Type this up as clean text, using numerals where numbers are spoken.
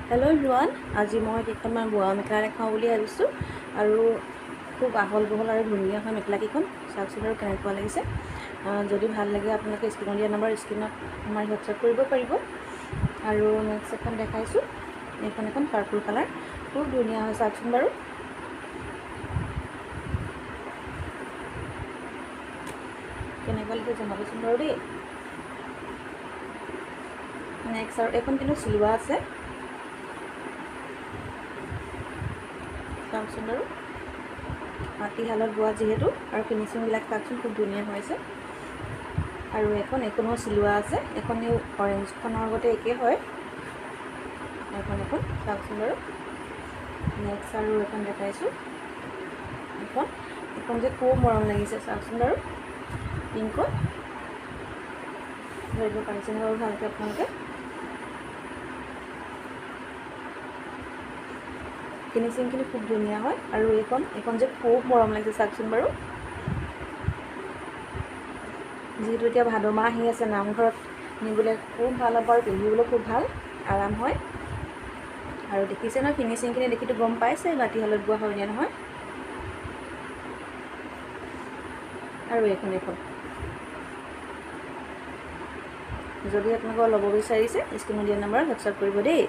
Hello' everyone, আজি মই কেইখনমান বোৱা মেখেলা দেখাওঁ বুলি ভাবিছোঁ আৰু খুব আহল বহল আৰু ধুনীয়া হয় মেখেলাকেইখন। চাওকচোন আৰু কেনেকুৱা লাগিছে। যদি ভাল লাগে আপোনালোকে স্ক্ৰীণত দিয়া নম্বৰ স্ক্ৰীণত আমাৰ হোৱাটছআপ কৰিব পাৰিব। আৰু নেক্সট এখন দেখাইছোঁ, এইখন এখন পাৰ্পল কালাৰ, খুব ধুনীয়া হয়। চাওকচোন বাৰু কেনেকুৱা লাগিছে জনাবচোন বাৰু দেই। নেক্সট আৰু এইখন কিন্তু চিলোৱা আছে। চাওকচোন বাৰু মাটিশালত বোৱা যিহেতু, আৰু ফিনিচিংবিলাক চাওকচোন খুব ধুনীয়া হৈছে। আৰু এইখনো চিলোৱা আছে। এখন এই অৰেঞ্জখনৰ লগতে একেই হয়। এখন চাওকচোন বাৰু। নেক্সট আৰু এখন দেখাইছোঁ, এখন যে খুব মৰম লাগিছে। চাওকচোন বাৰু পিংকত ধৰিব পাৰিছেনে বাৰু ভালকৈ আপোনালোকে। ফিনিচিংখিনি খুব ধুনীয়া হয়। আৰু এইখন যে খুব মৰম লাগিছে। চাওকচোন বাৰু, যিহেতু এতিয়া ভাদ মাহ আহি আছে, নামঘৰত নিবলৈ খুব ভাল হ'ব আৰু পিন্ধিবলৈ খুব ভাল আৰাম হয়। আৰু দেখিছে নহয়, ফিনিচিংখিনি দেখিতো গম পাইছে মাটিশালত বোৱা হয় নে নহয়। আৰু এইখন যদি আপোনালোকৰ ল'ব বিচাৰিছে স্ক্ৰীণত দিয়া নম্বৰ হোৱাটছআপ কৰিব দেই।